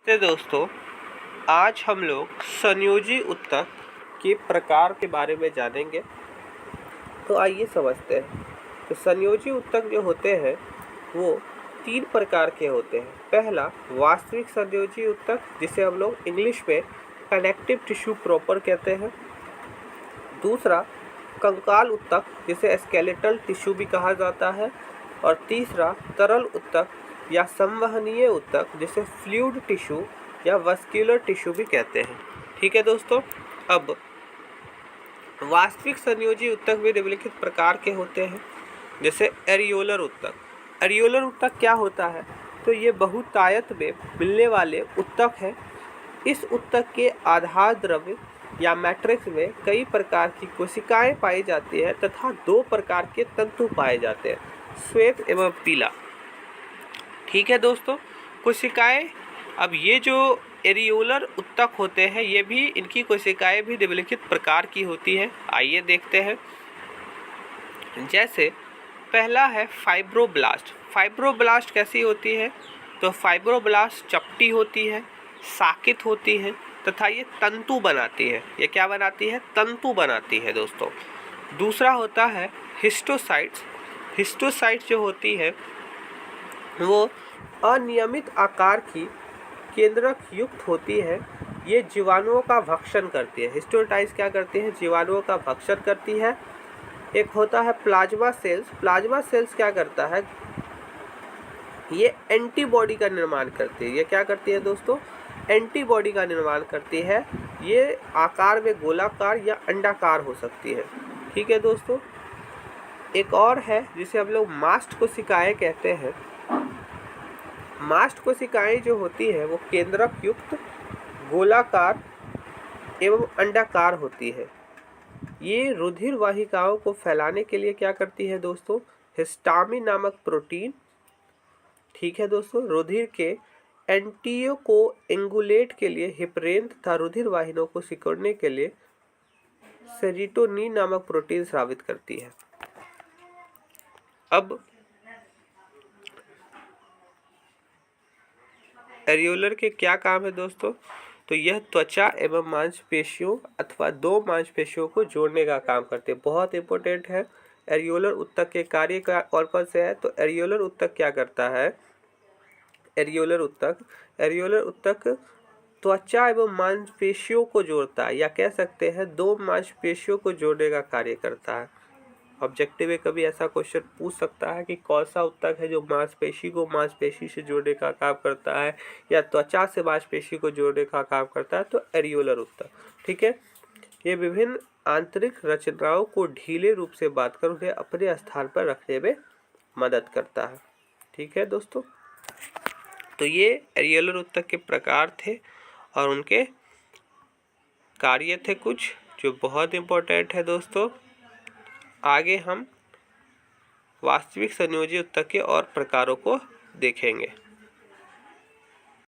तो दोस्तों, आज हम लोग संयोजी उत्तक के प्रकार के बारे में जानेंगे। तो आइए समझते हैं। तो संयोजी उत्तक जो होते हैं वो 3 प्रकार के होते हैं। पहला वास्तविक संयोजी उत्तक, जिसे हम लोग इंग्लिश में कनेक्टिव टिश्यू प्रॉपर कहते हैं। दूसरा कंकाल उत्तक, जिसे स्केलेटल टिश्यू भी कहा जाता है। और तीसरा तरल उत्तक या संवहनीय उत्तक, जिसे फ्लूइड टिश्यू या वस्कुलर टिश्यू भी कहते हैं। ठीक है दोस्तों। अब वास्तविक संयोजी उत्तक भी निम्नलिखित प्रकार के होते हैं, जैसे एरियोलर उत्तक। एरियोलर उत्तक क्या होता है? तो ये बहुतायत में मिलने वाले उत्तक है। इस उत्तक के आधार द्रव्य या मैट्रिक्स में कई प्रकार की कोशिकाएं पाई जाती है तथा 2 प्रकार के तंतु पाए जाते हैं, श्वेत एवं पीला। ठीक है दोस्तों। कोशिकाएं, अब ये जो एरियोलर उत्तक होते हैं, ये भी इनकी कोशिकाएं भी निम्नलिखित प्रकार की होती है। आइए देखते हैं। जैसे पहला है फाइब्रोब्लास्ट। फाइब्रोब्लास्ट कैसी होती है? तो फाइब्रोब्लास्ट चपटी होती है, साकित होती है तथा ये तंतु बनाती है। ये क्या बनाती है? तंतु बनाती है दोस्तों। दूसरा होता है हिस्टोसाइट्स। हिस्टोसाइट्स जो होती है वो अनियमित आकार की केंद्रक युक्त होती है। ये जीवाणुओं का भक्षण करती है। हिस्टोसाइट्स क्या करती है? जीवाणुओं का भक्षण करती है। एक होता है प्लाज्मा सेल्स। प्लाज्मा सेल्स क्या करता है? ये एंटीबॉडी का निर्माण करती है। ये क्या करती है दोस्तों? एंटीबॉडी का निर्माण करती है। ये आकार में गोलाकार या अंडाकार हो सकती है। ठीक है दोस्तों। एक और है जिसे हम लोग मास्ट कोशिकाएं कहते हैं। मास्ट कोशिकाएं जो होती है वो केंद्रक युक्त, गोलाकार एवं अंडाकार होती है। ये रुधिर वाहिकाओं को फैलाने के लिए क्या करती है दोस्तों? हिस्टामिन नामक प्रोटीन, ठीक है दोस्तों, रुधिर के एंटियो को एंगुलेट के लिए हिपरेन तथा रुधिर वाहिनियों को सिकुड़ने के लिए सेरोटोनिन नामक प्रोटीन स्रावित करती है। अब एरियोलर के क्या काम है दोस्तों? तो यह त्वचा एवं मांसपेशियों अथवा 2 मांसपेशियों को जोड़ने का काम करते हैं। बहुत इंपॉर्टेंट है। एरियोलर उत्तक के कार्य का कौन कौन से है? तो एरियोलर उत्तक क्या करता है? एरियोलर उत्तक त्वचा एवं मांसपेशियों को जोड़ता है, या कह सकते हैं 2 मांसपेशियों को जोड़ने का कार्य करता है। ऑब्जेक्टिव में कभी ऐसा क्वेश्चन पूछ सकता है कि कौन सा उत्तक है जो मांसपेशी को मांसपेशी से जोड़ने का काम करता है या त्वचा से मांसपेशी को जोड़ने का काम करता है? तो एरियोलर उत्तक। ठीक है। ये विभिन्न आंतरिक रचनाओं को ढीले रूप से बांधकर उन्हें अपने स्थान पर रखने में मदद करता है। ठीक है दोस्तों। तो ये एरियोलर उत्तक के प्रकार थे और उनके कार्य थे कुछ जो बहुत इंपॉर्टेंट है दोस्तों। आगे हम वास्तविक संयोजी उत्तक के और प्रकारों को देखेंगे।